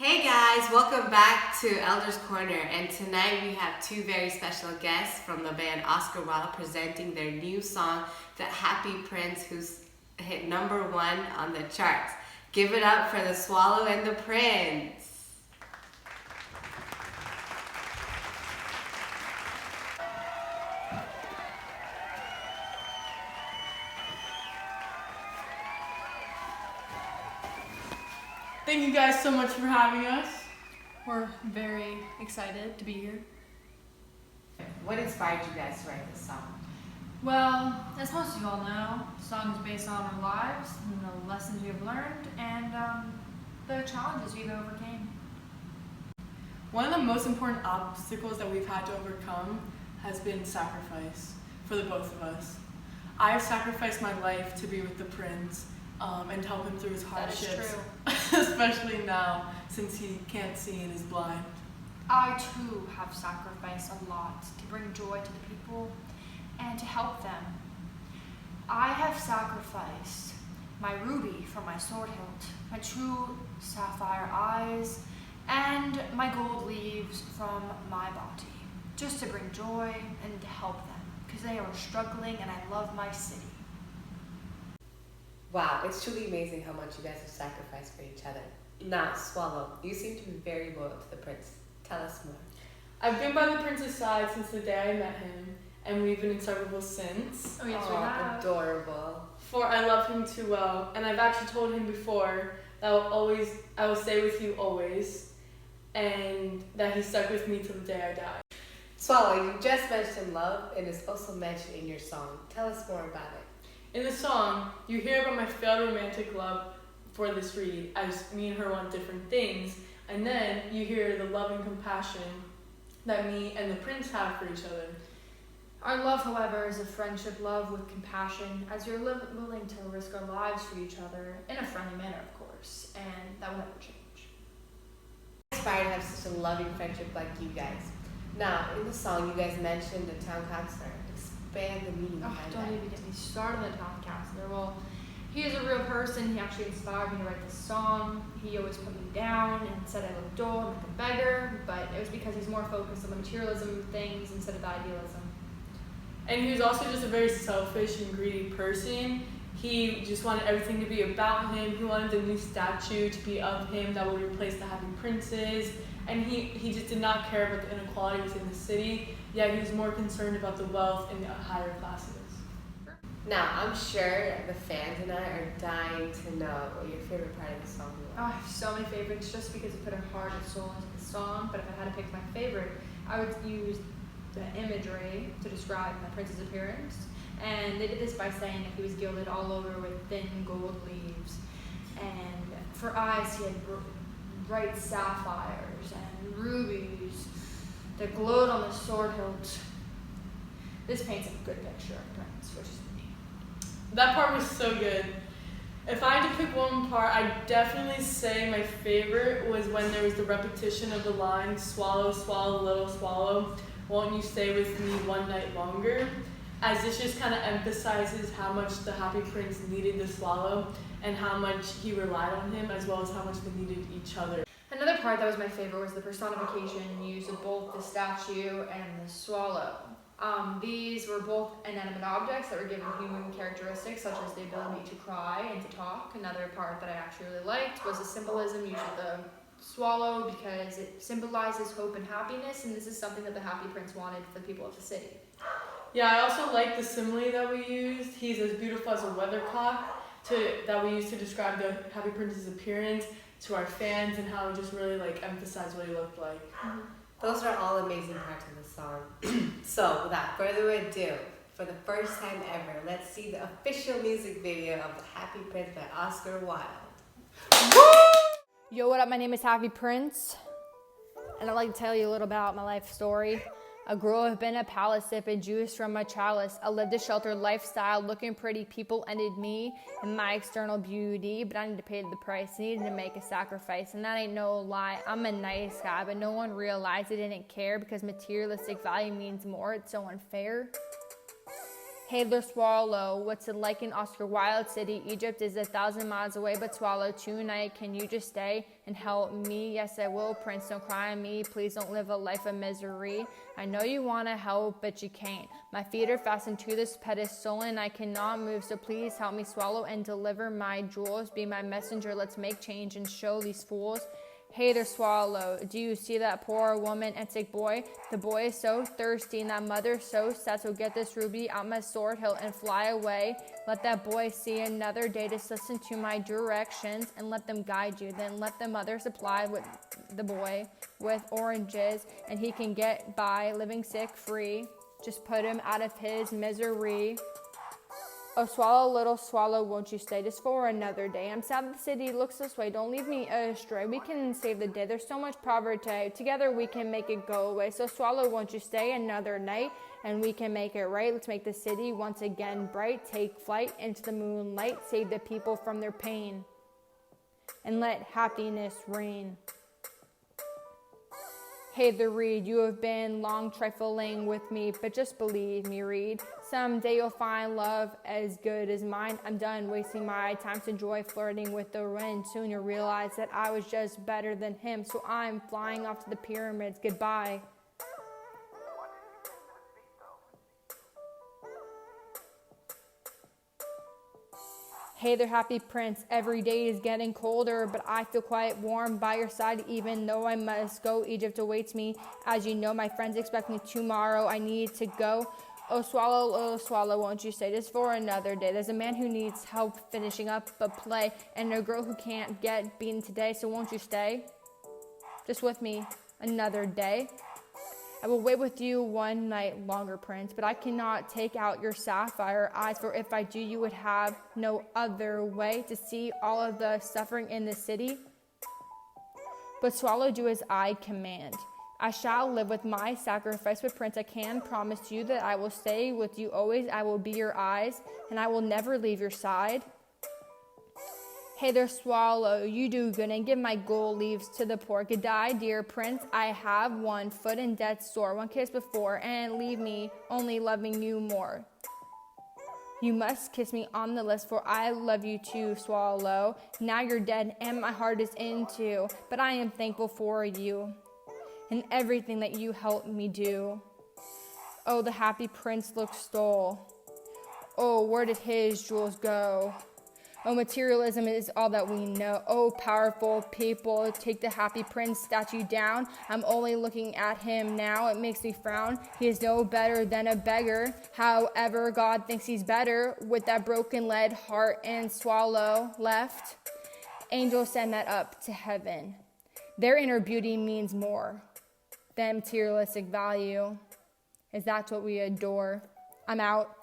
Hey guys, welcome back to Elders Corner, and tonight we have two very special guests from the band Oscar Wilde presenting their new song, The Happy Prince, who's hit #1 on the charts. Give it up for the Swallow and the Prince. Thank you guys so much for having us. We're very excited to be here. What inspired you guys to write this song? Well, as most of you all know, the song is based on our lives and the lessons we have learned and the challenges we've overcame. One of the most important obstacles that we've had to overcome has been sacrifice for the both of us. I have sacrificed my life to be with the prince and to help him through his hardships. That is true. Especially now, since he can't see and is blind. I too have sacrificed a lot to bring joy to the people and to help them. I have sacrificed my ruby from my sword hilt, my true sapphire eyes, and my gold leaves from my body, just to bring joy and to help them, because they are struggling and I love my city. Wow, it's truly amazing how much you guys have sacrificed for each other. Now, Swallow, you seem to be very loyal to the prince. Tell us more. I've been by the prince's side since the day I met him, and we've been inseparable since. Oh yes, we Aw, have. adorable. For I love him too well, and I've actually told him before that I will stay with you always, and that he stuck with me till the day I die. Swallow, you just mentioned love, and it's also mentioned in your song. Tell us more about it. In the song, you hear about my failed romantic love for this reed, as me and her want different things, and then you hear the love and compassion that me and the prince have for each other. Our love, however, is a friendship love with compassion, as we're willing to risk our lives for each other in a friendly manner, of course, and that will never change. I'm inspired to have such a loving friendship like you guys. Now, in the song, you guys mentioned the town councilor. Expand the meaning Oh, behind don't that. even get me started on the town councilor. Well, he is a real person. He actually inspired me to write this song. He always put me down and said I looked dull and like a beggar, but it was because he's more focused on the materialism of things instead of the idealism. And he was also just a very selfish and greedy person. He just wanted everything to be about him. He wanted the new statue to be of him that would replace the happy princes. And he just did not care about the inequality within the city, yet he was more concerned about the wealth in the higher classes. Now, I'm sure the fans and I are dying to know what your favorite part of the song was. Oh, I have so many favorites just because it put a heart and soul into the song, but if I had to pick my favorite, I would use the imagery to describe my prince's appearance. And they did this by saying that he was gilded all over with thin gold leaves. And for eyes, he had bright sapphires and rubies that glowed on the sword hilt. This paints a good picture of the prince, which is me. That part was so good. If I had to pick one part, I'd definitely say my favorite was when there was the repetition of the line, swallow, swallow, little swallow, won't you stay with me one night longer? As this just kind of emphasizes how much the happy prince needed the swallow and how much he relied on him, as well as how much they needed each other. Another part that was my favorite was the personification used of both the statue and the swallow. These were both inanimate objects that were given human characteristics such as the ability to cry and to talk. Another part that I actually really liked was the symbolism used of the swallow because it symbolizes hope and happiness, and this is something that the Happy Prince wanted for the people of the city. Yeah, I also like the simile that we used. He's as beautiful as a weathercock that we used to describe the Happy Prince's appearance to our fans and how it just really emphasized what he looked like. Mm-hmm. Those are all amazing parts of the song. So, without further ado, for the first time ever, let's see the official music video of The Happy Prince by Oscar Wilde. Yo, what up? My name is Happy Prince, and I'd like to tell you a little about my life story. I grew up in a palace sipping juice from a chalice. I lived a sheltered lifestyle, looking pretty. People envied me and my external beauty, but I needed to pay the price. I needed to make a sacrifice, and that ain't no lie. I'm a nice guy, but no one realized I didn't care because materialistic value means more. It's so unfair. Hey there, swallow. What's it like in Oscar Wilde City? Egypt is 1,000 miles away, but swallow tonight. Can you just stay and help me? Yes, I will, Prince. Don't cry on me. Please don't live a life of misery. I know you want to help, but you can't. My feet are fastened to this pedestal and I cannot move. So please help me swallow and deliver my jewels. Be my messenger. Let's make change and show these fools. Hey there, swallow. Do you see that poor woman and sick boy? The boy is so thirsty and that mother so sad. So get this ruby out my sword hilt and fly away. Let that boy see another day. Just listen to my directions and let them guide you. Then let the mother supply with the boy with oranges and he can get by living sick free. Just put him out of his misery. Oh, swallow, little swallow, won't you stay just for another day? I'm sad that the city looks this way. Don't leave me astray. We can save the day. There's so much poverty. Together we can make it go away. So swallow, won't you stay another night? And we can make it right. Let's make the city once again bright. Take flight into the moonlight. Save the people from their pain. And let happiness reign. Hey there, Reed, you have been long trifling with me, but just believe me, Reed. Someday you'll find love as good as mine. I'm done wasting my time to enjoy flirting with the wind. Soon you'll realize that I was just better than him. So I'm flying off to the pyramids. Goodbye. Hey there, happy prince. Every day is getting colder, but I feel quite warm by your side, even though I must go. Egypt awaits me. As you know, my friends expect me tomorrow. I need to go. Oh, swallow, won't you stay just for another day? There's a man who needs help finishing up a play, and a girl who can't get beaten today, so won't you stay just with me another day? I will wait with you one night longer, Prince, but I cannot take out your sapphire eyes, for if I do, you would have no other way to see all of the suffering in the city. But swallow, do as I command. I shall live with my sacrifice, but Prince, I can promise you that I will stay with you always. I will be your eyes, and I will never leave your side. Hey there, swallow, you do good and give my gold leaves to the poor. Goodbye, dear prince, I have 1 foot in death's door, 1 kiss before, and leave me only loving you more. You must kiss me on the lips, for I love you too, swallow. Now you're dead and my heart is in too, but I am thankful for you and everything that you helped me do. Oh, the happy prince looks stole. Oh, where did his jewels go? Oh, materialism is all that we know. Oh, powerful people, take the happy prince statue down. I'm only looking at him now. It makes me frown. He is no better than a beggar. However, God thinks he's better with that broken lead heart and swallow left. Angels send that up to heaven. Their inner beauty means more than materialistic value. Is that what we adore? I'm out.